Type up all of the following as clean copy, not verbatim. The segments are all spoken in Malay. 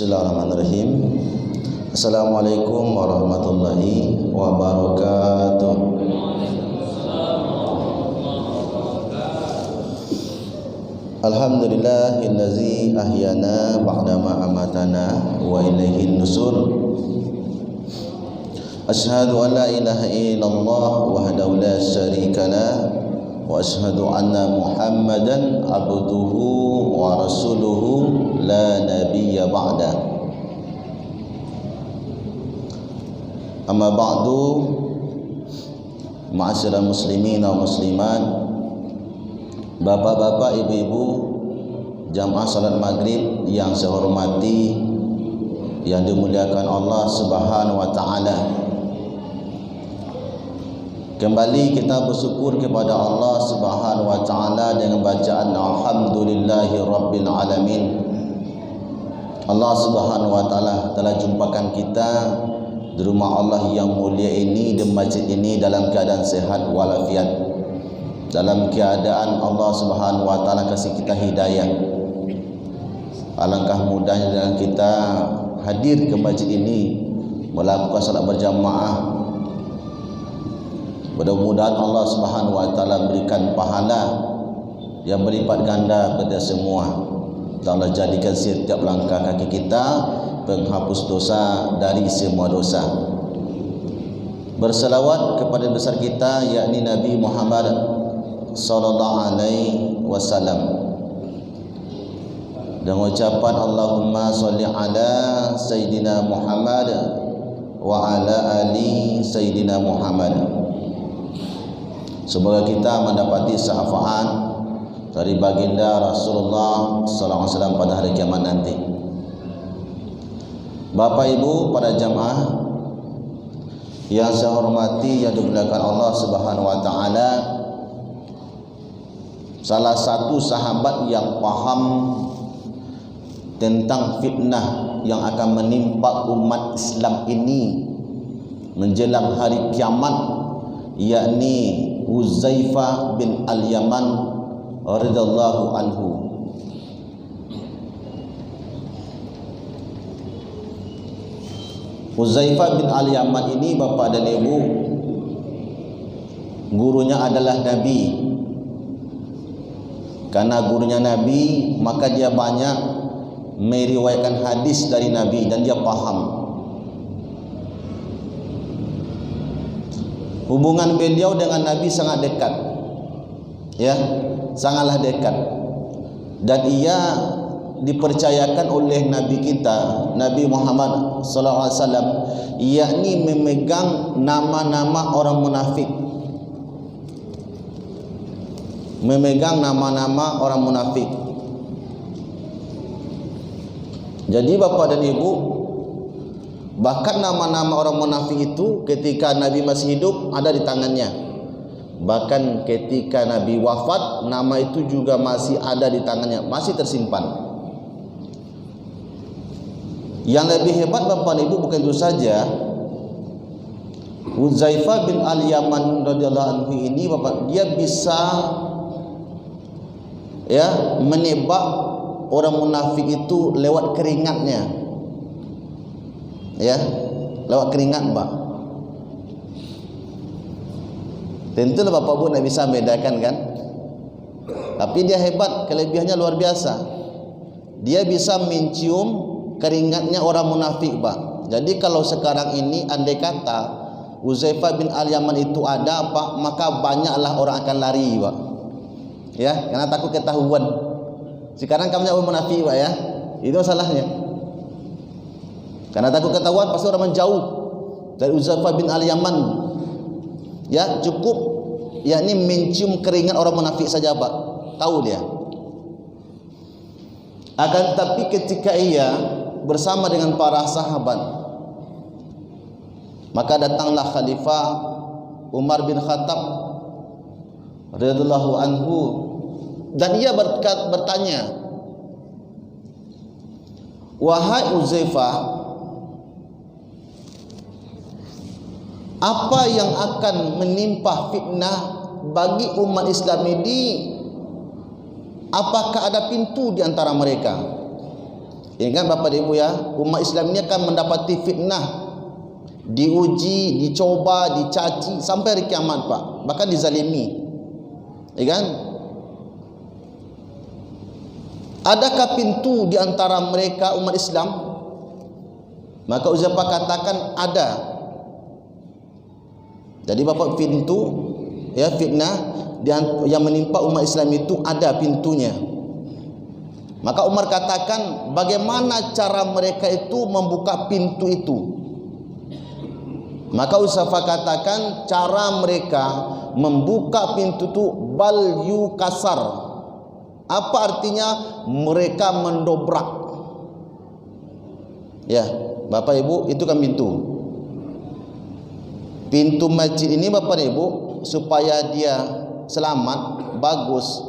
Bismillahirrahmanirrahim. Assalamualaikum warahmatullahi wabarakatuh. Alhamdulillahillazi ahyana ba'dama amatana wa ilaihin nusur. Asyhadu an la ilaha illallah wahdahu la syarikalah wa asyhadu anna Muhammadan abduhu wa rasuluhu la nabiyya ba'da. Amma ba'du, ma'asyiral muslimin wa muslimat, bapak-bapak, ibu-ibu, jamaah salat maghrib yang saya hormati, yang dimuliakan Allah Subhanahu wa taala. Kembali kita bersyukur kepada Allah Subhanahu wa taala dengan bacaan alhamdulillahi rabbil alamin. Allah Subhanahu wa taala telah jumpakan kita di rumah Allah yang mulia ini, di masjid ini, dalam keadaan sehat walafiat, dalam keadaan Allah Subhanahu wa taala kasih kita hidayah. Alangkah mudahnya dengan kita hadir ke masjid ini melakukan salat berjamaah. Mudah-mudahan Allah Subhanahu wa taala berikan pahala yang berlipat ganda kepada semua, dan Allah jadikan setiap langkah kaki kita penghapus dosa dari semua dosa. Berselawat kepada besar kita, yakni Nabi Muhammad sallallahu alaihi wasallam, dengan ucapan Allahumma sholli ala Sayyidina Muhammad wa ala ali Sayyidina Muhammad. Semoga kita mendapati syafaat dari baginda Rasulullah sallallahu alaihi wasallam pada hari kiamat nanti. Bapak Ibu, para jamaah yang saya hormati, yang dimuliakan Allah Subhanahu wa taala, salah satu sahabat yang paham tentang fitnah yang akan menimpa umat Islam ini menjelang hari kiamat, yakni Huzaifah bin Al-Yaman radhiyallahu anhu. Huzaifah bin Al-Yaman ini, bapak dan ibu, gurunya adalah Nabi. Karena gurunya Nabi, maka dia banyak meriwayatkan hadis dari Nabi dan dia paham. Hubungan beliau dengan Nabi sangat dekat, ya, sangatlah dekat. Dan ia dipercayakan oleh Nabi kita, Nabi Muhammad sallallahu alaihi wasallam, yakni memegang nama-nama orang munafik. Memegang nama-nama orang munafik. Jadi bapak dan ibu, bahkan nama-nama orang munafik itu ketika Nabi masih hidup ada di tangannya. Bahkan ketika Nabi wafat, nama itu juga masih ada di tangannya, masih tersimpan. Yang lebih hebat bapak dan ibu bukan itu saja, Huzaifah bin Al-Yaman radhiyallahu anhu ini, bapak, dia bisa menebak orang munafik itu lewat keringatnya. Ya, lewat keringat, Pak. Tentulah bapak ibu tidak bisa membedakan, kan? Tapi dia hebat, kelebihannya luar biasa. Dia bisa mencium keringatnya orang munafik, Pak. Jadi kalau sekarang ini andai kata Huzaifah bin Al-Yaman itu ada, Pak, maka banyaklah orang akan lari, Pak. Ya, karena takut ketahuan. Sekarang kamu orang munafik, Pak, ya. Itu masalahnya. Karena takut ketahuan, pasti orang menjauh dari Huzaifah bin Al-Yaman. Ya, cukup yakni mencium keringat orang munafik saja, Pak, tahu dia. Akan tetapi ketika ia bersama dengan para sahabat, maka datanglah Khalifah Umar bin Khattab radhiyallahu anhu, dan ia bertanya, wahai Huzaifah, apa yang akan menimpa fitnah bagi umat Islam ini? Apakah ada pintu di antara mereka? Ingat Bapak Ibu ya, umat Islam ini akan mendapati fitnah, diuji, dicoba, dicaci sampai hari kiamat Pak, bahkan dizalimi. Ya kan? Adakah pintu di antara mereka umat Islam? Maka Uzaifah katakan ada. Jadi Bapak, pintu ya fitnah yang menimpa umat Islam itu ada pintunya. Maka Umar katakan, bagaimana cara mereka itu membuka pintu itu? Maka Uzaifah katakan, cara mereka membuka pintu itu bal yukasar. Apa artinya? Mereka mendobrak. Ya, Bapak Ibu, itu kan pintu. Pintu masjid ini Bapak Ibu, supaya dia selamat, bagus,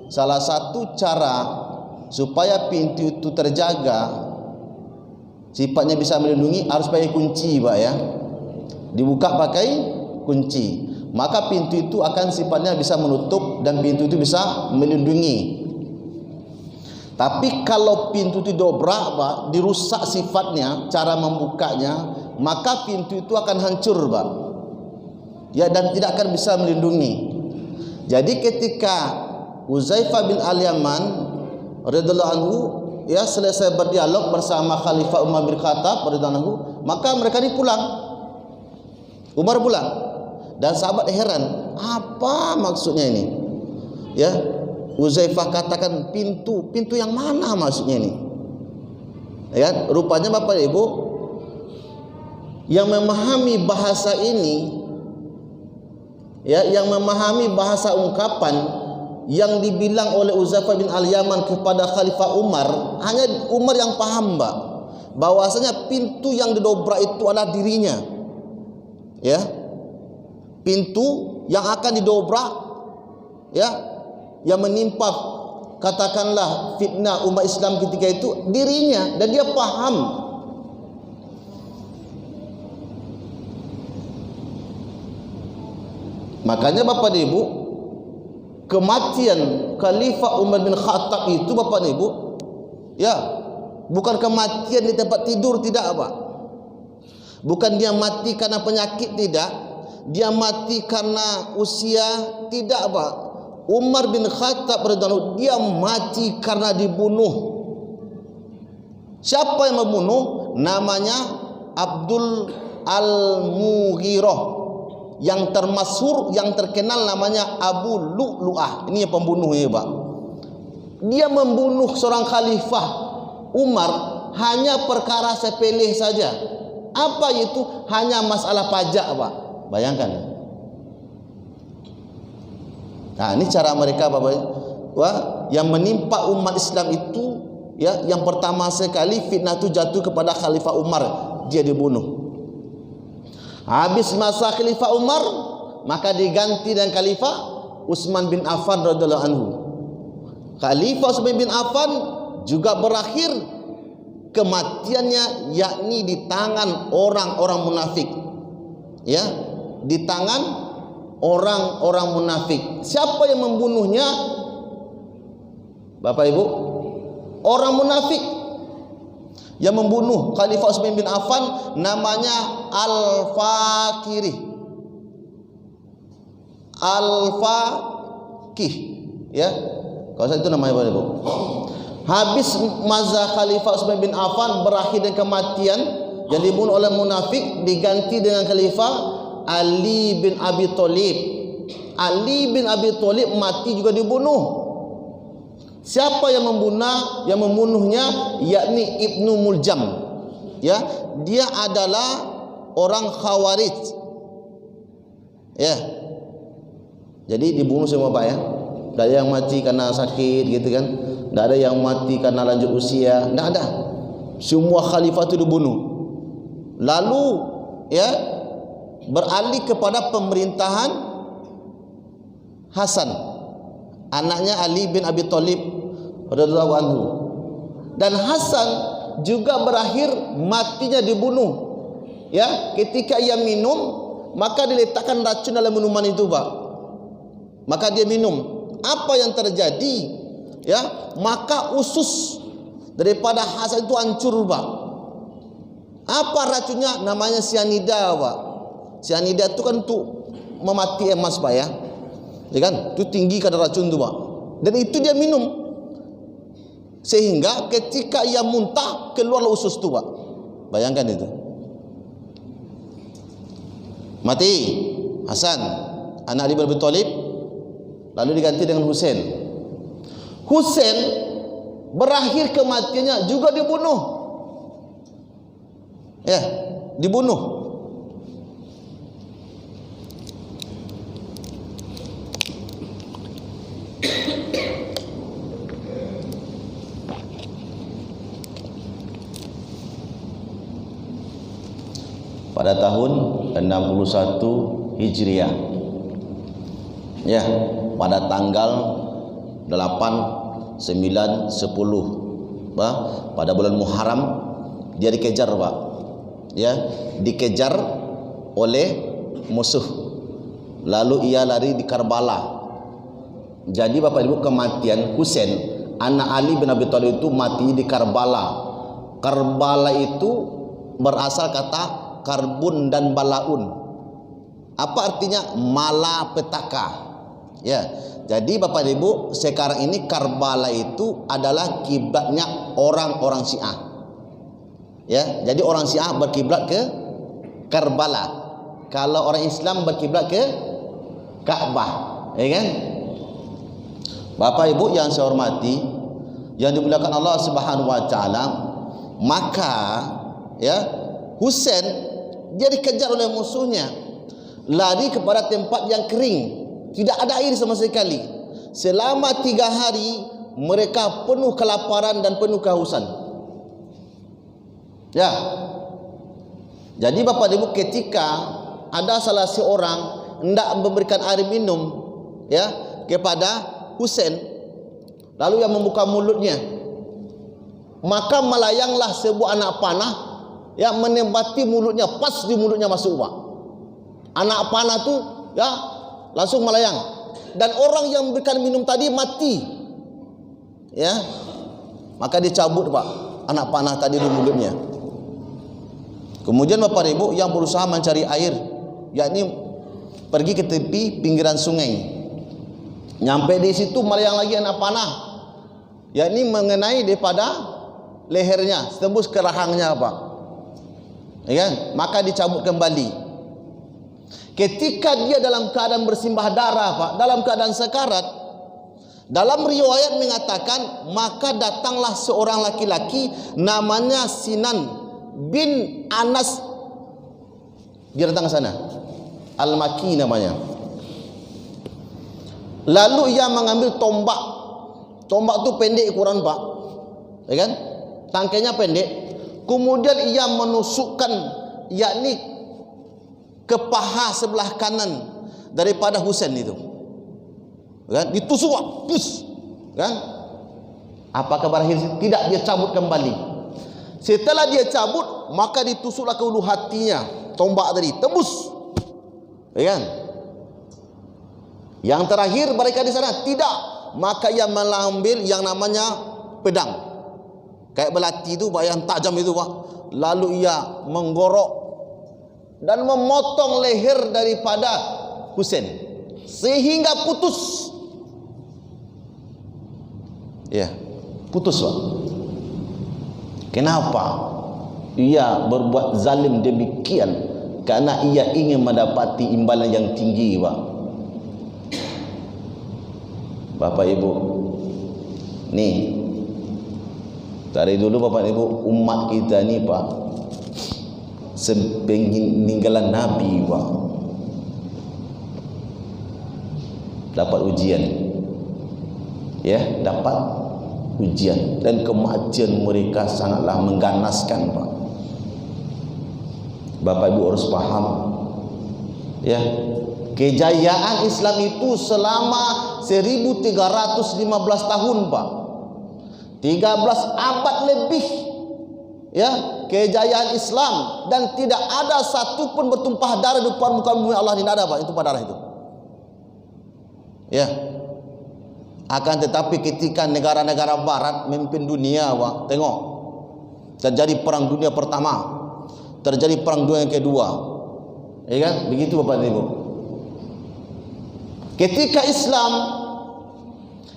salah satu cara supaya pintu itu terjaga, sifatnya bisa melindungi, harus pakai kunci Pak ya. Dibuka pakai kunci, maka pintu itu akan sifatnya bisa menutup dan pintu itu bisa melindungi. Tapi kalau pintu itu dobrak Pak, dirusak sifatnya, cara membukanya, maka pintu itu akan hancur Pak ya, dan tidak akan bisa melindungi. Jadi ketika Uzaifah bin Al-Yaman radhiyallahu anhu ya selesai berdialog bersama Khalifah Umar bin Khattab radhiyallahu anhu, maka mereka ini pulang. Umar pulang dan sahabat heran, apa maksudnya ini? Ya, Uzaifah katakan pintu yang mana maksudnya ini? Ya, rupanya Bapak Ibu yang memahami bahasa ini, ya, yang memahami bahasa ungkapan yang dibilang oleh Uzaifah bin Al-Yaman kepada Khalifah Umar, hanya Umar yang paham Mbak, bahwasanya pintu yang didobrak itu adalah dirinya. Ya, pintu yang akan didobrak, ya, yang menimpa katakanlah fitnah umat Islam ketika itu dirinya, dan dia paham. Makanya Bapak Ibu, kematian Khalifah Umar bin Khattab itu Bapak Ibu ya, bukan kematian di tempat tidur, tidak Pak. Bukan dia mati karena penyakit, tidak. Dia mati karena usia, tidak Pak. Umar bin Khattab radhiyallahu, dia mati karena dibunuh. Siapa yang membunuh? Namanya Abdul Al-Mughirah, yang termasyhur, yang terkenal namanya Abu Lu'lu'ah. Ini yang pembunuhnya Pak. Dia membunuh seorang khalifah Umar hanya perkara sepele saja. Apa itu? Hanya masalah pajak Pak. Bayangkan. Nah, ini cara mereka Bapak. Wah, yang menimpa umat Islam itu ya, yang pertama sekali fitnah itu jatuh kepada Khalifah Umar, dia dibunuh. Habis masa Khalifah Umar, maka diganti dengan Khalifah Utsman bin Affan radhiyallahu anhu. Khalifah Utsman bin Affan juga berakhir kematiannya yakni di tangan orang-orang munafik. Ya, di tangan orang-orang munafik. Siapa yang membunuhnya? Bapak Ibu, orang munafik yang membunuh Khalifah Utsman bin Affan namanya Al-Fakih. Al-Fakih, ya. Kalau saya itu namanya Bapak Ibu. Habis masa Khalifah Utsman bin Affan berakhir dengan kematian, yang dibunuh oleh munafik, diganti dengan Khalifah Ali bin Abi Thalib. Ali bin Abi Thalib mati juga dibunuh. Siapa yang membunuh? Yang membunuhnya yakni Ibnu Muljam. Ya, dia adalah orang Khawarij. Ya. Jadi dibunuh semua Pak ya. Tidak ada yang mati karena sakit gitu kan. Tidak ada yang mati karena lanjut usia. Tidak ada. Semua khalifah itu dibunuh. Lalu ya, beralih kepada pemerintahan Hasan, anaknya Ali bin Abi Thalib radhiyallahu anhu. Dan Hasan juga berakhir matinya dibunuh. Ya, ketika ia minum, maka diletakkan racun dalam minuman itu Pak. Maka dia minum. Apa yang terjadi? Ya, maka usus daripada hasad itu hancur Pak. Apa racunnya? Namanya sianida Pak. Sianida itu kan untuk memati emas Pak ya. Ya kan? Itu tinggi kadar racun itu Pak. Dan itu dia minum. Sehingga ketika ia muntah keluarlah usus itu Pak. Bayangkan itu. Mati Hasan anak Ali bin Abi Thalib, lalu diganti dengan Husain. Husain berakhir kematiannya juga dibunuh. Ya, dibunuh. Pada tahun 61 Hijriah. Ya, pada tanggal 8, 9, 10 pada bulan Muharram dia dikejar Pak. Ya, dikejar oleh musuh. Lalu ia lari di Karbala. Jadi Bapak Ibu, kematian Husain anak Ali bin Abi Thalib itu mati di Karbala. Karbala itu berasal kata karbun dan balaun. Apa artinya? Malapetaka. Ya. Jadi Bapak Ibu, sekarang ini Karbala itu adalah kiblatnya orang-orang Syiah. Ya, jadi orang Syiah berkiblat ke Karbala. Kalau orang Islam berkiblat ke Ka'bah, ya kan? Bapak Ibu yang saya hormati, yang dimuliakan Allah Subhanahu wa taala, maka ya Husain dia dikejar oleh musuhnya, lari kepada tempat yang kering, tidak ada air sama sekali. Selama 3 hari mereka penuh kelaparan dan penuh kehausan. Ya. Jadi Bapak Ibu, ketika ada salah seorang hendak memberikan air minum ya kepada Husain, lalu yang membuka mulutnya, maka melayanglah sebuah anak panah yang menembati mulutnya, pas di mulutnya masuk Pak. Anak panah tu ya langsung melayang, dan orang yang memberikan minum tadi mati. Ya, maka dicabut Pak anak panah tadi di mulutnya. Kemudian Bapak Ibu yang berusaha mencari air, yakni pergi ke tepi pinggiran sungai. Nyampe di situ melayang lagi anak panah, yakni mengenai daripada lehernya, tembus ke rahangnya Pak. Ya kan? Maka dicabut kembali. Ketika dia dalam keadaan bersimbah darah Pak, dalam keadaan sekarat, dalam riwayat mengatakan, maka datanglah seorang laki-laki namanya Sinan bin Anas. Dia datang ke sana, Al-Maki namanya. Lalu ia mengambil tombak. Tombak tu pendek ukuran Pak, ya kan? Tangkainya pendek. Kemudian ia menusukkan, yakni ke paha sebelah kanan daripada Husain itu. Kan? Ditusuk, pus. Kan? Apakah berakhir? Tidak, dia cabut kembali. Setelah dia cabut, maka ditusuklah ke ulu hatinya. Tombak tadi tembus. Ya kan? Yang terakhir mereka di sana tidak, maka ia mengambil yang namanya pedang. Kayak belati itu Pak, yang tajam itu Pak. Lalu ia menggorok dan memotong leher daripada Husain sehingga putus. Ya, putus Pak. Kenapa? Ia berbuat zalim demikian karena ia ingin mendapati imbalan yang tinggi Pak. Bapak Ibu, nih dari dulu Bapak Ibu, umat kita ni Pak, sepeninggalan Nabi Pak, dapat ujian. Ya, dapat ujian, dan kematian mereka sangatlah mengganaskan Pak. Bapak Ibu harus paham ya, kejayaan Islam itu selama 1315 tahun Pak, 13 abad lebih ya, kejayaan Islam, dan tidak ada satu pun bertumpah darah di depan muka bumi Allah. Tidak ada Pak, itu pada darah itu ya. Akan tetapi ketika negara-negara barat memimpin dunia, Pak, tengok, terjadi perang dunia pertama, terjadi perang dunia yang kedua, ya kan? Begitu Bapak dan Ibu. Ketika Islam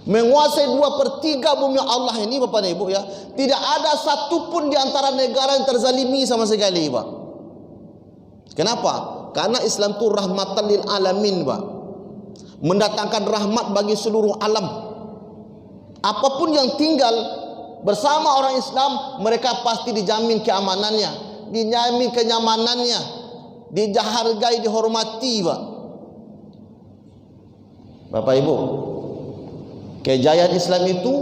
menguasai 2/3 bumi Allah ini, Bapak dan Ibu, ya, tidak ada satupun di antara negara yang terzalimi sama sekali, Pak. Kenapa? Karena Islam itu rahmatan lil alamin, Pak. Mendatangkan rahmat bagi seluruh alam. Apapun yang tinggal bersama orang Islam, mereka pasti dijamin keamanannya, dijamin kenyamanannya, dihargai, dihormati, Pak. Bapak Ibu, kejayaan Islam itu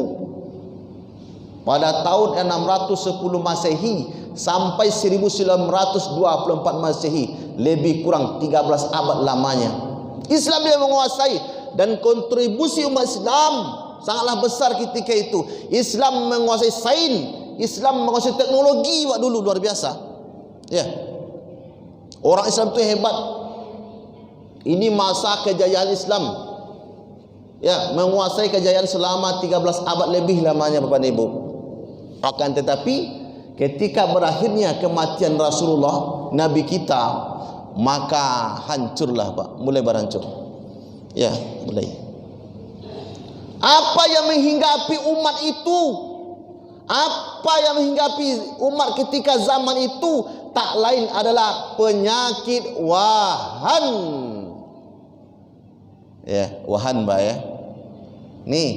pada tahun 610 Masehi sampai 1924 Masehi, lebih kurang 13 abad lamanya Islam yang menguasai, dan kontribusi umat Islam sangatlah besar ketika itu. Islam menguasai sains, Islam menguasai teknologi, Pak, dulu luar biasa. Ya. Orang Islam itu hebat. Ini masa kejayaan Islam. Ya, menguasai kejayaan selama 13 abad lebih lamanya, Bapak dan Ibu. Akan tetapi ketika berakhirnya kematian Rasulullah Nabi kita, maka hancurlah, Pak, mulai berancur. Ya, mulai. Apa yang menghinggapi umat itu? Apa yang menghinggapi umat ketika zaman itu tak lain adalah penyakit wahan. Ya, wahan, Pak, ya. Nih,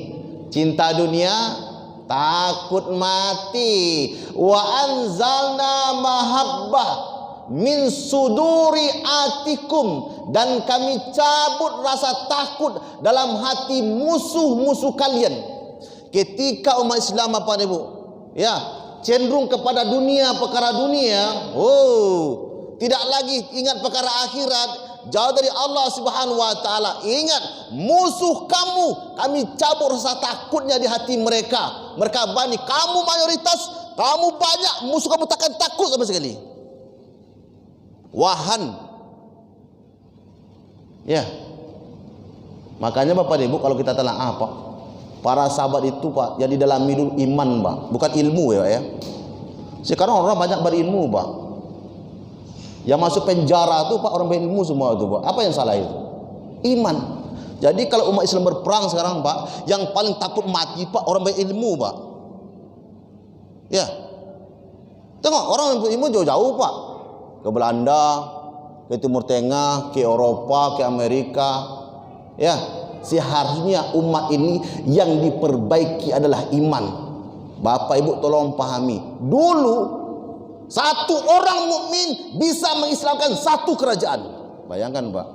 cinta dunia, takut mati. Wa anzalna mahabbah min suduri atikum, dan kami cabut rasa takut dalam hati musuh-musuh kalian. Ketika umat Islam, apa Ibu, ya, cenderung kepada dunia, perkara dunia, tidak lagi ingat perkara akhirat, jauh dari Allah Subhanahu wa taala. Ingat, musuh kamu, kami cabut rasa takutnya di hati mereka. Mereka bani, kamu mayoritas, kamu banyak, musuh kamu takkan takut sama sekali. Wahan. Ya. Makanya Bapak Ibu, kalau kita telah apa? Para sahabat itu, Pak, yang di dalam iman, Pak, bukan ilmu, ya, Pak, ya. Sekarang orang banyak berilmu, Pak. Yang masuk penjara itu, Pak, orang berilmu semua itu, Pak. Apa yang salah itu? Iman. Jadi kalau umat Islam berperang sekarang, Pak, yang paling takut mati, Pak, orang berilmu, Pak. Ya. Tengok, orang berilmu jauh-jauh, Pak. Ke Belanda, ke Timur Tengah, ke Eropa, ke Amerika. Ya, seharusnya umat ini yang diperbaiki adalah iman. Bapak Ibu tolong pahami. Dulu satu orang mukmin bisa mengislamkan satu kerajaan. Bayangkan, Pak.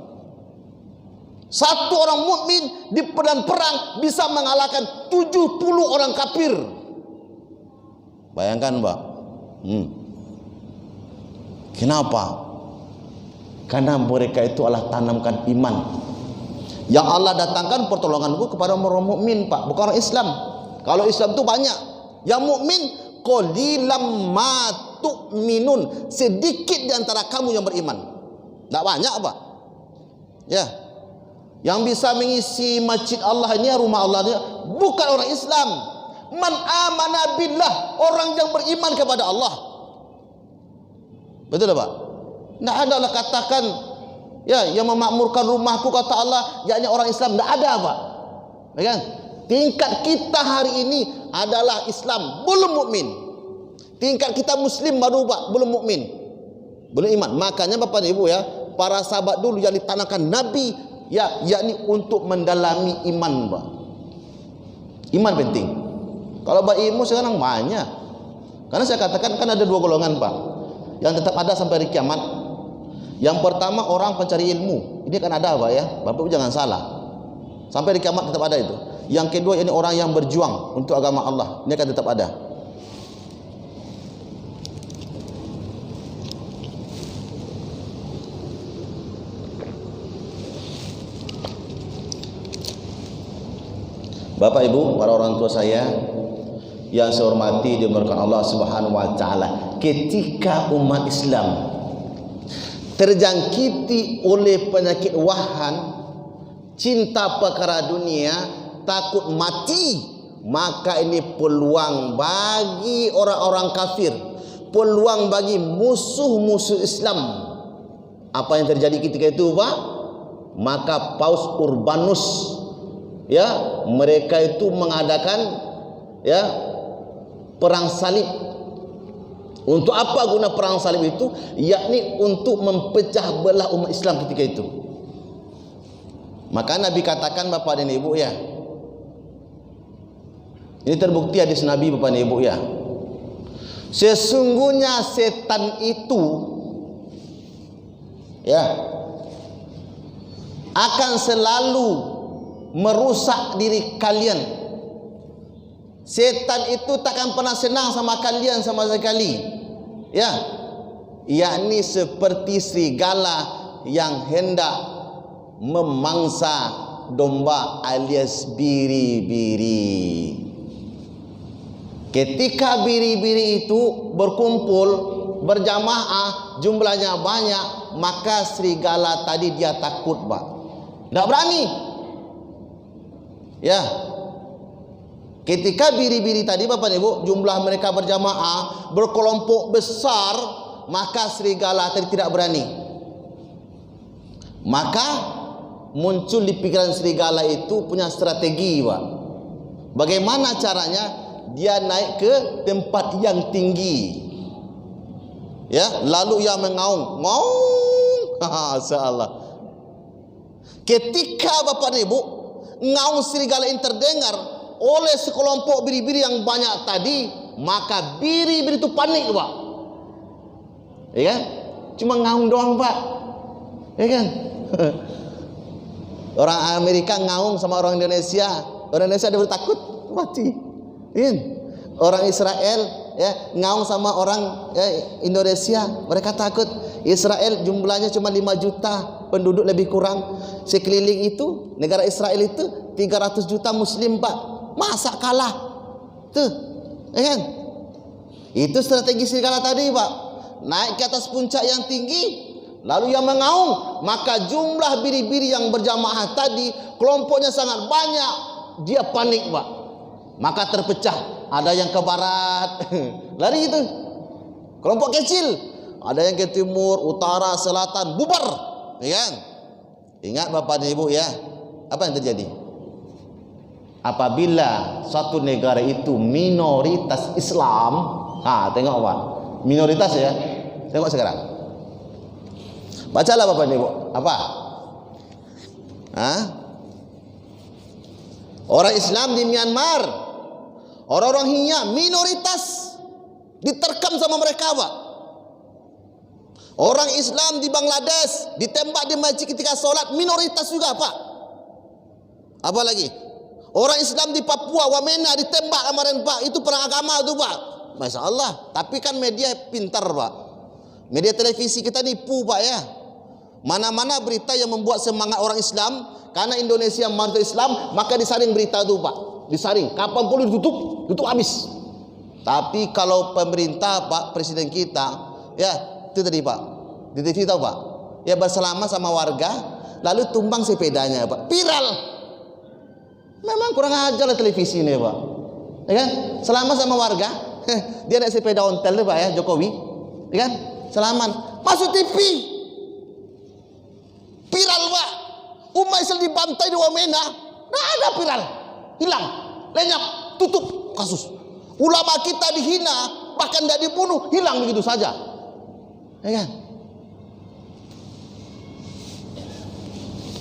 Satu orang mukmin di medan perang bisa mengalahkan 70 orang kafir. Bayangkan, Pak. Kenapa? Karena mereka itu Allah tanamkan iman. Yang Allah datangkan pertolongan itu kepada orang mukmin, Pak, bukan orang Islam. Kalau Islam itu banyak. Yang mukmin qalilam ma tu'minun, sedikit di antara kamu yang beriman. Tak banyak, Pak. Ya. Yang bisa mengisi masjid Allah ini, rumah Allah ini, bukan orang Islam. Man amana billah, orang yang beriman kepada Allah. Betul, Pak? Tidak ada Allah katakan, ya, yang memakmurkan rumahku, kata Allah, yakni orang Islam. Tidak ada, Pak. Ya kan? Tingkat kita hari ini adalah Islam, belum mukmin. Tingkat kita Muslim baru, Pak, belum mukmin, belum iman. Makanya Bapak dan Ibu, ya, para sahabat dulu yang ditanamkan Nabi, ya, yakni untuk mendalami iman, Pak. Iman penting. Kalau berilmu sekarang banyak. Karena saya katakan kan ada dua golongan, Pak, yang tetap ada sampai hari kiamat. Yang pertama orang pencari ilmu. Ini kan ada, Pak, ya. Bapak jangan salah. Sampai hari kiamat tetap ada itu. Yang kedua ini orang yang berjuang untuk agama Allah. Ini akan tetap ada. Bapak Ibu, para orang tua saya yang saya hormati, dimuliakan Allah Subhanahu wa taala, ketika umat Islam terjangkiti oleh penyakit wahan, cinta perkara dunia, takut mati, maka ini peluang bagi orang-orang kafir, peluang bagi musuh-musuh Islam. Apa yang terjadi ketika itu, Pak? Maka Paus Urbanus, ya, mereka itu mengadakan, ya, perang salib. Untuk apa guna perang salib itu? Yakni untuk mempecah belah umat Islam ketika itu. Maka Nabi katakan, Bapak dan Ibu, ya, ini terbukti hadis Nabi, Bapak dan Ibu, ya, sesungguhnya setan itu, ya, akan selalu merusak diri kalian. Setan itu takkan pernah senang sama kalian sama sekali, ya, yakni seperti serigala yang hendak memangsa domba alias biri-biri. Ketika biri-biri itu berkumpul berjamaah, jumlahnya banyak, maka serigala tadi dia takut, Pak. Tidak berani, ya. Ketika biri-biri tadi, Bapak Ibu, jumlah mereka berjamaah, berkelompok besar, maka serigala tadi tidak berani. Maka muncul di pikiran serigala itu punya strategi, Pak. Bagaimana caranya? Dia naik ke tempat yang tinggi, ya, lalu ia mengaung, ngaung, salah. Ketika Bapak dan Ibu ngaung serigala ini terdengar oleh sekelompok biri-biri yang banyak tadi, maka biri-biri itu panik, Pak. Ya kan? Cuma ngaung doang, Pak. Ya kan? Orang Amerika ngaung sama orang Indonesia dia bertakut mati. Ya. Orang Israel, ya, ngaung sama orang, ya, Indonesia, mereka takut. Israel jumlahnya cuma 5 juta penduduk lebih kurang. Sekeliling itu negara Israel itu 300 juta muslim, Pak. Masa kalah? Tuh, ya kan? Itu strategi serigala tadi, Pak. Naik ke atas puncak yang tinggi, lalu yang mengaung, maka jumlah biri-biri yang berjamaah tadi, kelompoknya sangat banyak, dia panik, Pak. Maka terpecah. Ada yang ke barat, lari itu. Kelompok kecil, ada yang ke timur, utara, selatan, bubar, ya kan? Ingat Bapak dan Ibu, ya, apa yang terjadi? Apabila suatu negara itu minoritas Islam, tengok, Pak, minoritas, ya, tengok sekarang. Bacalah Bapak dan Ibu, apa? Orang Islam di Myanmar, orang-orang Rohingya minoritas, diterkam sama mereka, Pak. Orang Islam di Bangladesh ditembak di masjid ketika sholat, minoritas juga, Pak. Apa lagi? Orang Islam di Papua, Wamena, ditembak kemarin, Pak. Itu perang agama tuh, Pak. Masya Allah. Tapi kan media pintar, Pak. Media televisi kita nipu, Pak, ya. Mana-mana berita yang membuat semangat orang Islam, karena Indonesia mayoritas Islam, maka disaring berita itu, Pak. Disaring, kapan pun tutup habis. Tapi kalau pemerintah, Pak, presiden kita, ya, itu tadi, Pak, di TV tahu, Pak, ya, bersama sama warga, lalu tumbang sepedanya, Pak, viral. Memang kurang ajar lah televisi ini, Pak, ya kan? Selama sama warga, dia naik sepeda ontel, Pak, ya, Jokowi, ya kan? Selaman, masuk TV, viral, Pak. Umat Islam dibantai di Wamena, nggak ada, viral, hilang, lenyap, tutup kasus. Ulama kita dihina, bahkan tidak dibunuh, hilang begitu saja, ya kan?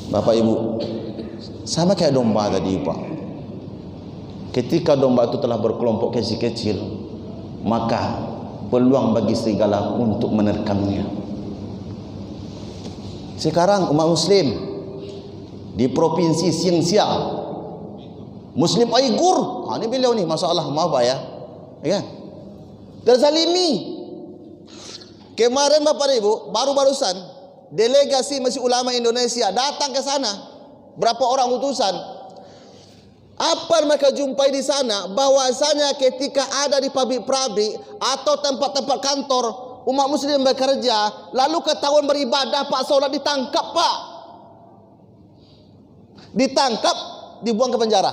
Bapak Ibu, sama kayak domba tadi, Pak. Ketika domba itu telah berkelompok kecil-kecil, maka peluang bagi serigala untuk menerkamnya. Sekarang umat Muslim di provinsi Xinjiang, Muslim Uighur, ini beliau nih, masalah, maaf, Pak, ya, kan? Terzalimi. Kemarin Bapak Ibu, barusan delegasi Masjid Ulama Indonesia datang ke sana. Berapa orang utusan? Apa mereka jumpai di sana? Bahwasanya ketika ada di pabrik-pabrik atau tempat-tempat kantor umat Muslim bekerja, lalu ketahuan beribadah, Pak, sholat, ditangkap, Pak. Ditangkap, dibuang ke penjara.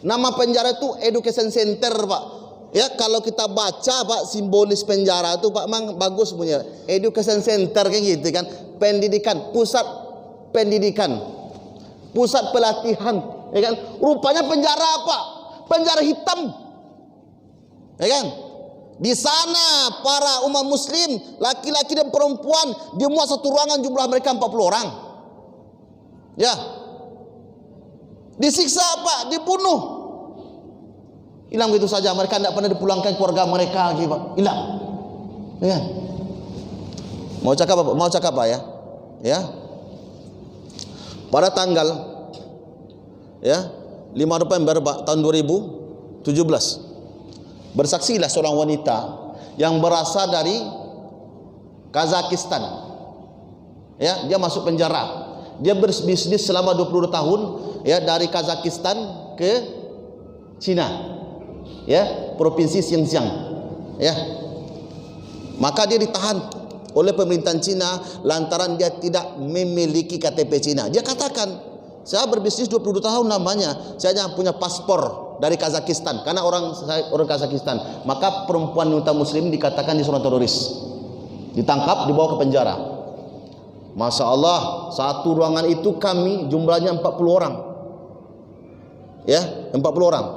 Nama penjara itu Education Center, Pak. Ya, kalau kita baca, Pak, simbolis penjara itu, Pak, memang bagus punya. Education Center kayak gitu kan. Pendidikan, pusat pendidikan, pusat pelatihan, ya kan? Rupanya penjara apa? Penjara hitam. Ya kan? Di sana para umat muslim, laki-laki dan perempuan dimuat satu ruangan, jumlah mereka 40 orang. Ya. Disiksa, Pak, dibunuh. Hilang begitu saja, mereka tidak pernah dipulangkan keluarga mereka lagi, Pak. Hilang. Ya. Mau cakap apa? Mau cakap apa ya? Ya. Pada tanggal 5 November, Pak, tahun 2017, bersaksilah seorang wanita yang berasal dari Kazakhstan. Ya, dia masuk penjara. Dia berbisnis selama 22 tahun, ya, dari Kazakhstan ke Cina. Ya, provinsi Xinjiang. Ya. Maka dia ditahan oleh pemerintahan Cina lantaran dia tidak memiliki KTP Cina. Dia katakan, saya berbisnis 22 tahun namanya, saya hanya punya paspor dari Kazakhstan karena saya orang Kazakhstan. Maka perempuan wanita muslim dikatakan dia seorang teroris. Ditangkap, dibawa ke penjara. Masya Allah, satu ruangan itu kami jumlahnya 40 orang. Ya, 40 orang.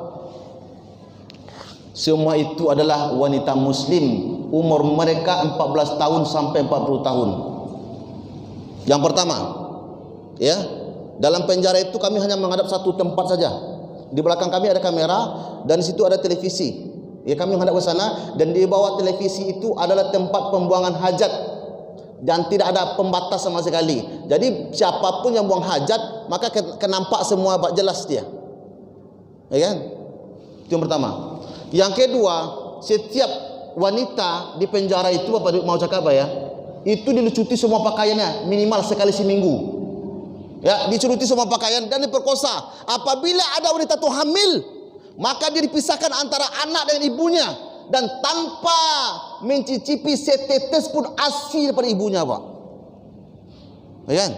Semua itu adalah wanita muslim, umur mereka 14 tahun sampai 40 tahun. Yang pertama, ya, dalam penjara itu kami hanya menghadap satu tempat saja. Di belakang kami ada kamera dan di situ ada televisi. Ya, kami menghadap ke sana dan di bawah televisi itu adalah tempat pembuangan hajat dan tidak ada pembatas sama sekali. Jadi siapapun yang buang hajat maka kenampak semua jelas dia. Ya kan? Itu yang pertama. Yang kedua, setiap wanita di penjara itu, Bapak mau cakap apa ya? Itu dilucuti semua pakaiannya minimal sekali seminggu. Ya, dicuruti semua pakaian dan diperkosa. Apabila ada wanita itu hamil, maka dia dipisahkan antara anak dengan ibunya dan tanpa mencicipi setetes pun ASI daripada ibunya, Pak. Ya kan?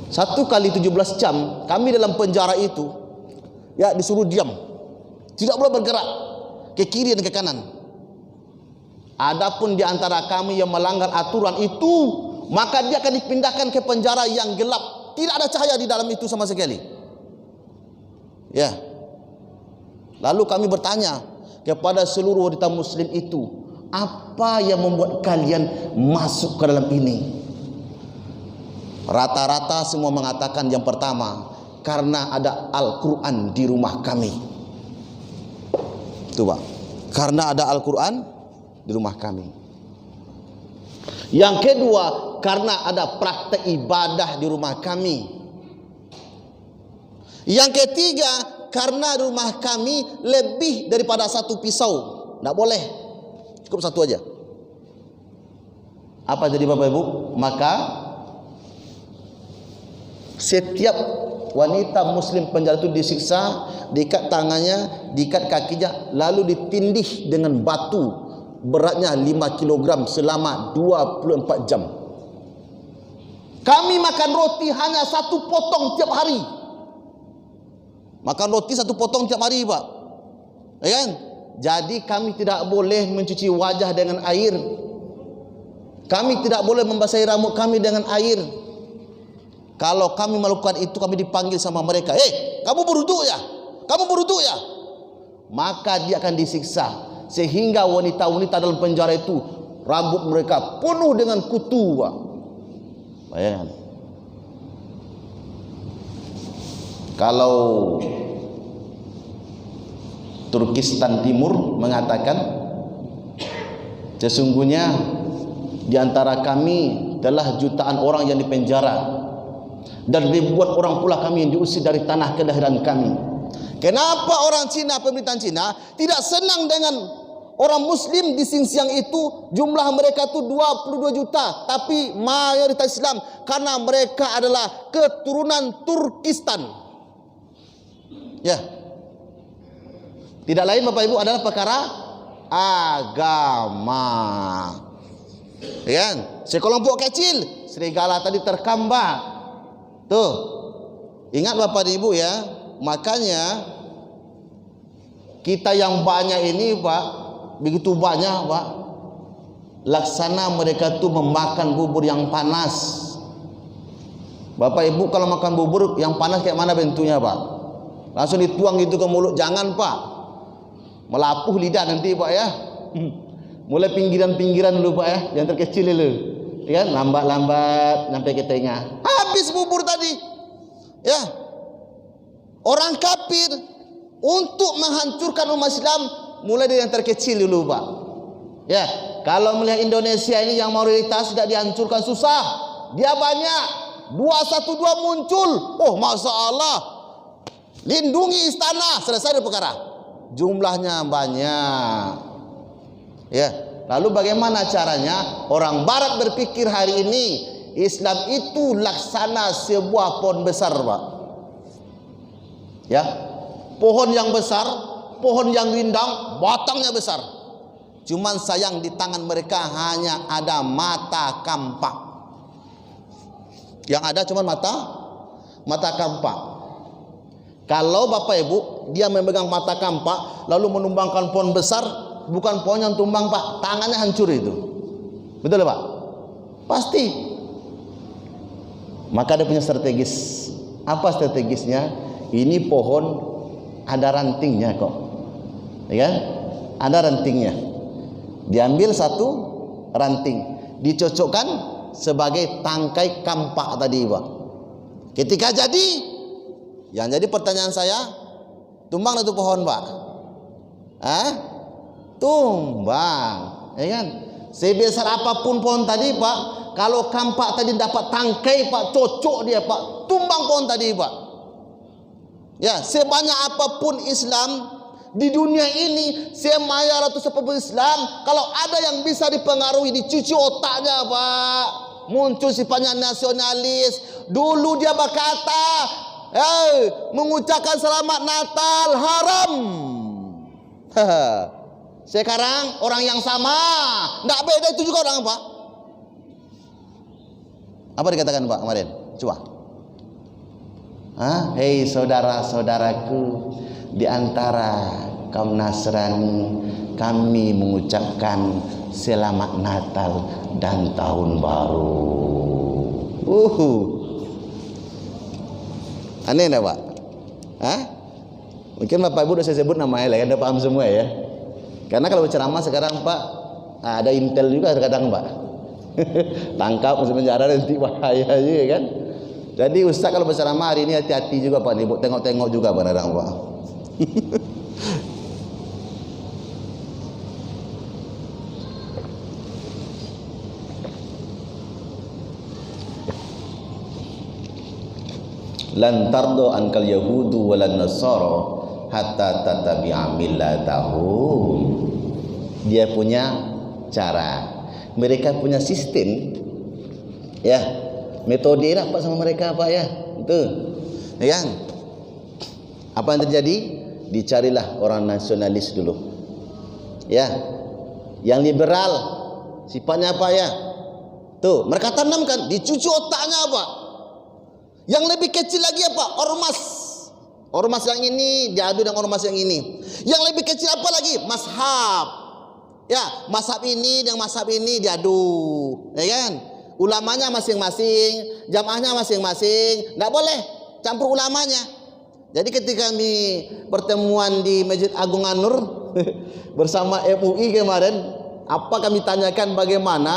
1 kali 17 jam kami dalam penjara itu, ya, disuruh diam, tidak boleh bergerak ke kiri dan ke kanan. Adapun di antara kami yang melanggar aturan itu, maka dia akan dipindahkan ke penjara yang gelap, tidak ada cahaya di dalam itu sama sekali. Ya. Lalu kami bertanya kepada seluruh wanita muslim itu, apa yang membuat kalian masuk ke dalam ini? Rata-rata semua mengatakan yang pertama, karena ada Al-Quran di rumah kami. Itu, Pak. Karena ada Al-Quran di rumah kami. Yang kedua, karena ada praktek ibadah di rumah kami. Yang ketiga, karena rumah kami lebih daripada satu pisau. Tidak boleh, cukup satu aja. Apa jadi, Bapak Ibu? Maka setiap wanita muslim penjara itu disiksa, diikat tangannya, diikat kakinya, lalu ditindih dengan batu beratnya 5 kg selama 24 jam. Kami makan roti hanya 1 potong tiap hari. Makan roti 1 potong tiap hari, Pak. Ya kan? Jadi kami tidak boleh mencuci wajah dengan air. Kami tidak boleh membasahi rambut kami dengan air. Kalau kami melakukan itu, kami dipanggil sama mereka. Kamu berwudu ya? Kamu berwudu ya? Maka dia akan disiksa. Sehingga wanita-wanita dalam penjara itu, rambut mereka penuh dengan kutu, Pak. Bayangkan. Kalau Turkistan Timur mengatakan, sesungguhnya di antara kami telah jutaan orang yang dipenjara dan ribuan orang pula kami yang diusir dari tanah kelahiran kami. Kenapa orang Cina, pemerintahan Cina tidak senang dengan orang muslim di Xinjiang itu? Jumlah mereka itu 22 juta, tapi mayoritas Islam karena mereka adalah keturunan Turkistan. Ya. Tidak lain, Bapak Ibu, adalah perkara agama. Ya kan? Sekelompok kecil serigala tadi terkambak. Tuh. Ingat Bapak dan Ibu ya, makanya kita yang banyak ini Pak, begitu banyak Pak, laksana mereka tuh memakan bubur yang panas. Bapak Ibu kalau makan bubur yang panas kayak mana bentuknya Pak? Langsung dituang gitu ke mulut, jangan Pak, melapuh lidah nanti Pak ya. Mulai pinggiran-pinggiran dulu Pak ya, yang terkecil dulu ya, lambat-lambat sampai ke tengah, habis bubur tadi ya. Orang kafir untuk menghancurkan umat Islam mulai dari yang terkecil dulu Pak ya. Kalau melihat Indonesia ini yang mayoritas tidak dihancurkan susah, dia banyak 212 muncul, oh Masya Allah, lindungi istana, selesai perkara, jumlahnya banyak ya. Lalu bagaimana caranya orang barat berpikir hari ini Islam itu laksana sebuah pohon besar Pak ya, pohon yang besar, pohon yang rindang, batangnya besar, cuman sayang di tangan mereka hanya ada mata kampak. Yang ada cuma mata kampak. Kalau Bapak Ibu dia memegang mata kampak lalu menumbangkan pohon besar, bukan pohon yang tumbang Pak, tangannya hancur itu. Betul Pak? Pasti. Maka dia punya strategis. Apa strategisnya? Ini pohon ada rantingnya kok, ya kan? Ada rantingnya. Diambil satu ranting, dicocokkan sebagai tangkai kampak tadi Pak. Ketika jadi, yang jadi pertanyaan saya, tumbang itu pohon Pak? Tumbang, ya kan? Sebesar apapun pohon tadi Pak, kalau kampak tadi dapat tangkai Pak, cocok dia Pak, tumbang pohon tadi Pak. Ya, sebanyak apapun Islam di dunia ini, semaya ratus apapun Islam, kalau ada yang bisa dipengaruhi, dicuci otaknya Pak, muncul sifatnya nasionalis. Dulu dia berkata, mengucapkan selamat Natal haram. Sekarang orang yang sama, tidak beda itu juga orang Pak. Apa dikatakan Pak kemarin? Coba. Hei saudara-saudaraku, di antara kaum Nasrani, kami mengucapkan selamat Natal dan Tahun Baru. Aneh enggak Pak? Mungkin Bapak Ibu udah saya sebut namanya lah, Anda paham semua ya. Karena kalau berceramah sekarang Pak, ada intel juga kadang Pak. Tangkap masuk penjara nanti bahaya juga kan. Jadi Ustaz kalau berceramah hari ini hati-hati juga Pak, nih tengok-tengok juga kadang Pak. Lan tardo ankal yahudu walan nasara hatta tatabi'a millatahum. Dia punya cara, mereka punya sistem ya, metode apa sama mereka Pak ya, itu ya kan? Apa yang terjadi? Dicarilah orang nasionalis dulu ya, yang liberal sifatnya apa ya, tuh mereka tanamkan, dicuci otaknya apa. Yang lebih kecil lagi apa? Ormas yang ini diadu dengan ormas yang ini. Yang lebih kecil apa lagi? Mazhab. Ya, mazhab ini dengan mazhab ini diadu, ya kan? Ulamanya masing-masing, jamaahnya masing-masing, enggak boleh campur ulamanya. Jadi ketika kami pertemuan di Masjid Agung An-Nur bersama MUI kemarin, apa kami tanyakan bagaimana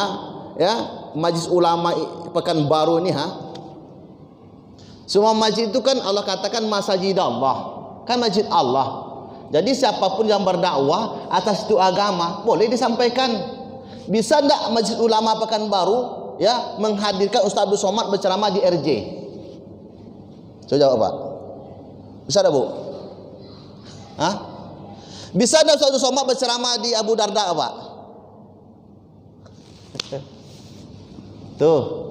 ya Majelis Ulama Pekanbaru ini Semua masjid itu kan Allah katakan masjid Allah, kan masjid Allah. Jadi siapapun yang berdakwah atas itu agama boleh disampaikan. Bisa enggak Majelis Ulama Pekanbaru ya menghadirkan Ustaz Abdul Somad berceramah di RJ? Coba jawab Pak. Bisa enggak Bu? Bisa enggak Ustaz Abdul Somad berceramah di Abu Darda Pak? Tuh.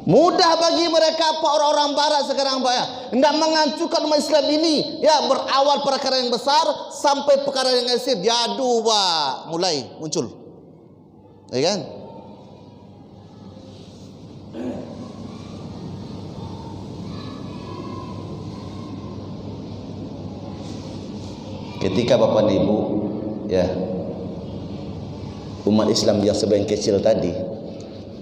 Mudah bagi mereka Pak, orang-orang barat sekarang Pak ya, hendak menghancurkan umat Islam ini ya, berawal perkara yang besar sampai perkara yang kecil diadu Pak, mulai muncul, ya kan? ketika Bapak dan Ibu ya, umat Islam yang sebagian kecil tadi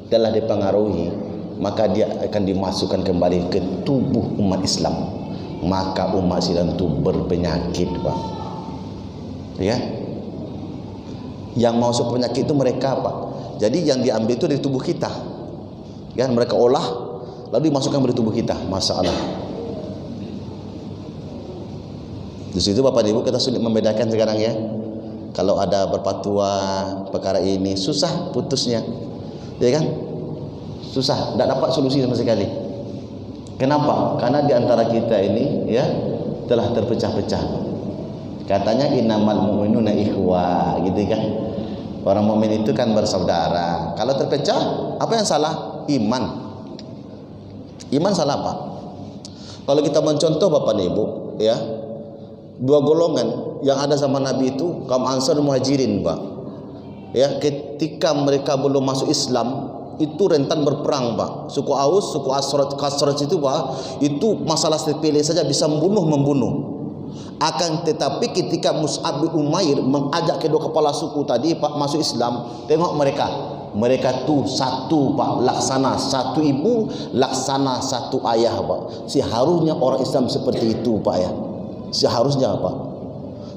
telah dipengaruhi, maka dia akan dimasukkan kembali ke tubuh umat Islam. Maka umat Islam itu berpenyakit, Pak. Ya. Yang masuk penyakit itu mereka, Pak. Jadi yang diambil itu dari tubuh kita. Ya, mereka olah lalu dimasukkan ke tubuh kita. Masalah. Di situ Bapak Ibu kita sulit membedakan sekarang ya. Kalau ada berfatwa perkara ini susah putusnya. Ya kan? Susah, tidak dapat solusi sama sekali. Kenapa? Karena di antara kita ini ya telah terpecah-pecah. Katanya innamal mu'minuna ikhwah, gitu kan? Orang mukmin itu kan bersaudara. Kalau terpecah, apa yang salah? Iman. Iman salah apa? Kalau kita mencontoh Bapak dan Ibu, ya, dua golongan yang ada zaman Nabi itu kaum Ansar dan Muhajirin, Pak. Ya, ketika mereka belum masuk Islam, itu rentan berperang, Pak. Suku Aus, suku Khazraj itu, Pak, itu masalah sepele saja bisa membunuh. Akan tetapi ketika Mus'ab bin Umair mengajak kedua kepala suku tadi, Pak, masuk Islam, tengok mereka tuh satu, Pak, laksana satu ibu, laksana satu ayah, Pak. Seharusnya orang Islam seperti itu, Pak, ya. Seharusnya, Pak,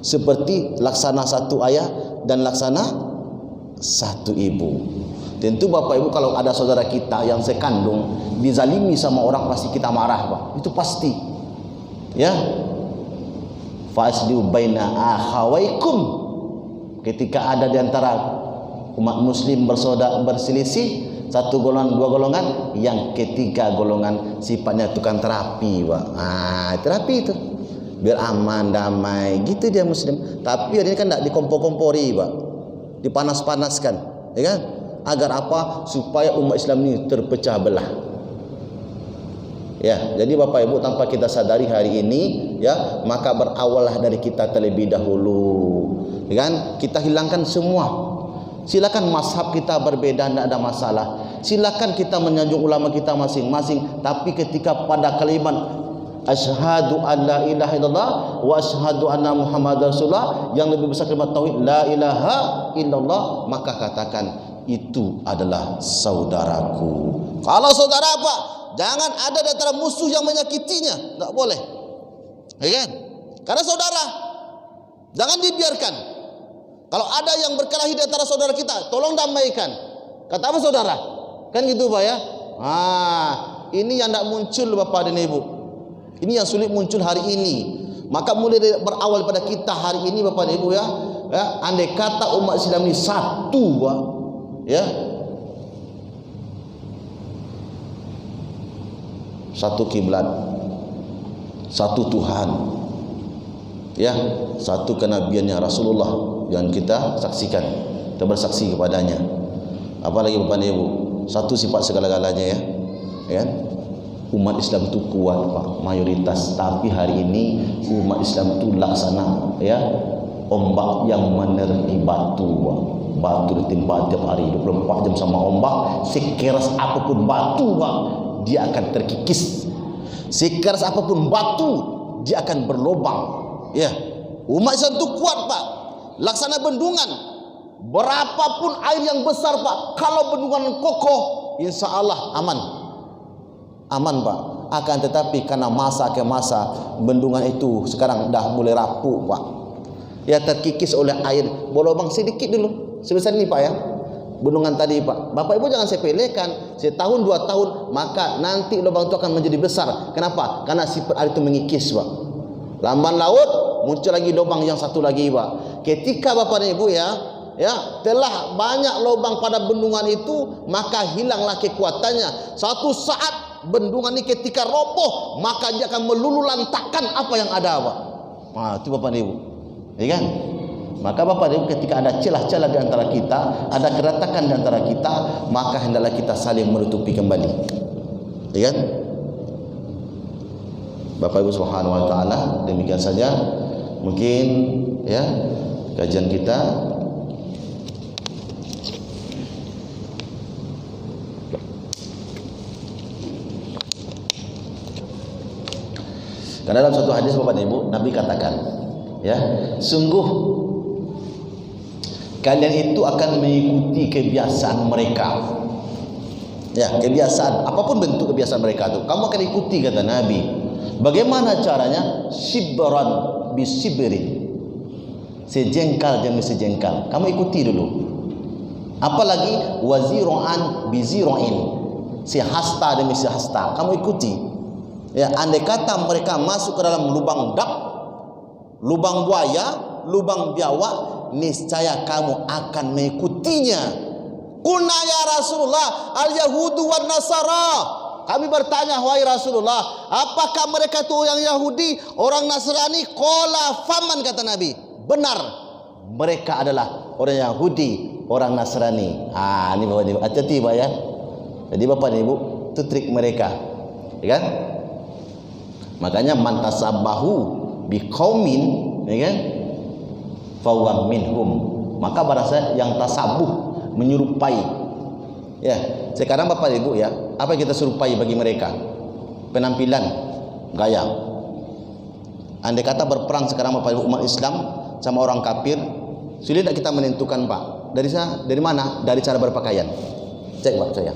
seperti laksana satu ayah dan laksana satu ibu. Tentu Bapak Ibu kalau ada saudara kita yang sekandung dizalimi sama orang, pasti kita marah, Pak. Itu pasti. Ya. Fasdiu baina akhawaikum. Ketika ada di antara umat muslim berselisih, satu golongan, dua golongan, yang ketiga golongan sifatnya tukang terapi, Pak. Terapi itu biar aman, damai, gitu dia muslim. Tapi hari ini kan tidak dikompor-kompori, Pak. Dipanas-panaskan, ya kan? Agar apa? Supaya umat Islam ini terpecah belah. Ya, jadi Bapak Ibu tanpa kita sadari hari ini, ya, maka berawallah dari kita terlebih dahulu. Ya kan? Kita hilangkan semua. Silakan mazhab kita berbeda, tidak ada masalah. Silakan kita menyanjung ulama kita masing-masing, tapi ketika pada kalimat asyhadu an la ilaha illallah wa asyhadu anna muhammadar rasulullah, yang lebih besar kalimat tauhid la ilaha illallah, maka katakan itu adalah saudaraku. Kalau saudara apa? Jangan ada di antara musuh yang menyakitinya, tidak boleh. Ya kan? Karena saudara, jangan dibiarkan. Kalau ada yang berkelahi di antara saudara kita, tolong damaikan. Kata apa saudara? Kan gitu, Pak, ya. Ini yang tidak muncul, Bapak dan Ibu. Ini yang sulit muncul hari ini. Maka mulai berawal pada kita hari ini, Bapak dan Ibu, ya, andai kata umat Islam ini satu, Pak, ya, satu kiblat, satu Tuhan, ya, satu kenabiannya Rasulullah yang kita saksikan, kita bersaksi kepadanya. Apalagi Bapak dan Ibu, satu sifat segala-galanya, ya, ya. Umat Islam itu kuat, Pak, mayoritas. Tapi hari ini umat Islam itu laksana, ya, ombak yang menerti batu, Pak. Batu ditimpa tiap hari 24 jam sama ombak. Sekeras apapun batu, Pak, dia akan terkikis. Sekeras apapun batu, dia akan berlobang. Ya, umat Islam itu kuat, Pak. Laksana bendungan. Berapapun air yang besar, Pak, kalau bendungan kokoh, insya Allah aman. Aman, Pak. Akan tetapi karena masa ke masa bendungan itu sekarang dah mulai rapuh, Pak. Ya, terkikis oleh air. Berlubang sedikit dulu, sebesar ini, Pak, ya. Bendungan tadi, Pak. Bapak Ibu jangan sepelekan. Setahun 2 tahun maka nanti lubang itu akan menjadi besar. Kenapa? Karena sifat air itu mengikis, Pak. Lamban laut muncul lagi lubang yang satu lagi, Pak. Ketika Bapak dan Ibu, ya, telah banyak lubang pada bendungan itu, maka hilanglah kekuatannya. Satu saat bendungan ini ketika roboh, maka dia akan meluluh lantakkan apa yang ada, Pak. Itu Bapak dan Ibu, ya kan? Maka Bapak dan Ibu, ketika ada celah-celah di antara kita, ada keretakan di antara kita, maka hendaklah kita saling menutupi kembali, ya kan? Bapak Ibu Subhanahu wa taala, demikian saja mungkin, ya, kajian kita. Karena dalam satu hadis, Bapak dan Ibu, Nabi katakan, Ya, sungguh kalian itu akan mengikuti kebiasaan mereka. Ya, kebiasaan, apapun bentuk kebiasaan mereka itu, kamu akan ikuti, kata Nabi. Bagaimana caranya? Shibran bisibrin, sejengkal demi sejengkal, kamu ikuti dulu. Apalagi waziro'an biziro'in, sehasta demi sehasta, kamu ikuti. Ya, andai kata mereka masuk ke dalam lubang dak, lubang buaya, lubang biawak, niscaya kamu akan mengikutinya. Qulna ya Rasulullah, al-yahudu wan nasara. Kami bertanya, wahai Rasulullah, apakah mereka itu yang Yahudi, orang Nasrani? Qala faman, kata Nabi, benar, mereka adalah orang Yahudi, orang Nasrani. Ini Bapak Ibu, hati-hati Pak ya. Jadi Bapak Ibu, itu trik mereka, ya kan? Makanya man tasabbahu biqaumin, ya kan, fahuwa minhum. Maka barang yang tasabuh, menyerupai. Ya, sekarang Bapak Ibu ya, apa yang kita serupai bagi mereka? Penampilan, gaya. Andai kata berperang sekarang Bapak Ibu umat Islam sama orang kafir, sulit tak kita menentukan Pak? Dari mana? Dari cara berpakaian. Cek Pak saya.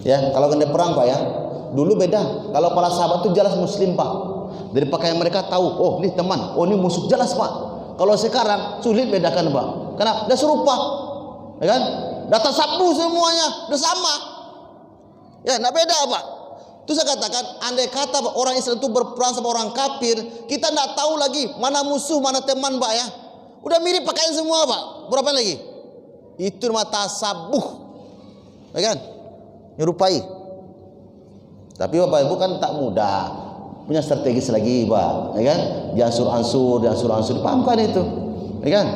Ya, kalau kena perang Pak ya, dulu beda. Kalau para sahabat itu jelas Muslim Pak. Dari pakaian mereka tahu, oh ini teman, oh ini musuh, jelas Pak. Kalau sekarang sulit bedakan Pak. Karena dah serupa, ya kan? Data sabu semuanya, dah sama. Ya, nak beda Pak. Itu saya katakan, andai kata orang Islam itu berperang sama orang kafir, kita tidak tahu lagi mana musuh, mana teman Pak ya. Udah mirip pakaian semua Pak. Berapa lagi? Itu mata sabuh, ya kan? Nyerupai. Tapi Bapak Ibu kan tak mudah, punya strategis lagi Pak, ya kan? Diansur-ansur, pahamkan itu, ya kan?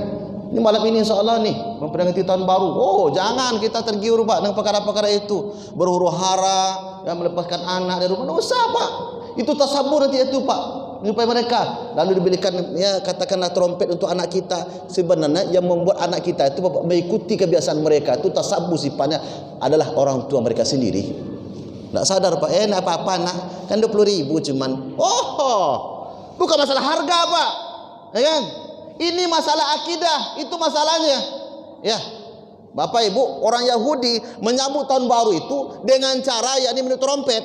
Ini malam ini insyaAllah nih memperingati tahun baru. Oh, jangan kita tergiur Pak dengan perkara-perkara itu, berhuru-hara, yang melepaskan anak dari rumah. Tidak usah Pak, itu tasabur nanti itu Pak, menyerupai mereka. Lalu diberikan ya katakanlah trompet untuk anak kita. Sebenarnya yang membuat anak kita itu mengikuti kebiasaan mereka itu tasabur sifatnya adalah orang tua mereka sendiri. Tak sadar Pak, nak apa-apa nak, kan 20.000 cuman. Oh, bukan masalah harga Pak, ya kan? Ini masalah akidah, itu masalahnya. Ya, Bapak Ibu, orang Yahudi menyambut tahun baru itu dengan cara yakni meniup trompet.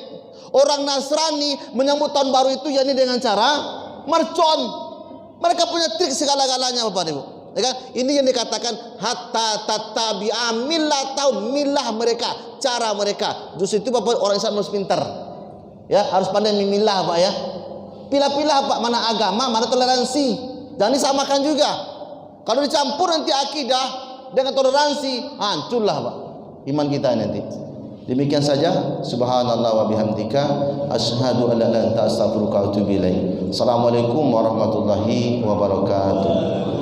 Orang Nasrani menyambut tahun baru itu yakni dengan cara mercon. Mereka punya trik segala-galanya Bapak Ibu. Ya kan? Ini yang dikatakan hatta tatabi'a millah mereka, cara mereka. Justru itu Bapak orang Islam harus pintar. Ya, harus pandai memilah Pak ya. Pilah-pilah Pak, mana agama, mana toleransi. Jangan disamakan juga. Kalau dicampur nanti akidah dengan toleransi, hancurlah Pak iman kita nanti. Demikian saja. Subhanallah wa bihamdika, asyhadu an la ilaha illa anta, astaghfiruka wa atubu ilaik. Assalamualaikum warahmatullahi wabarakatuh.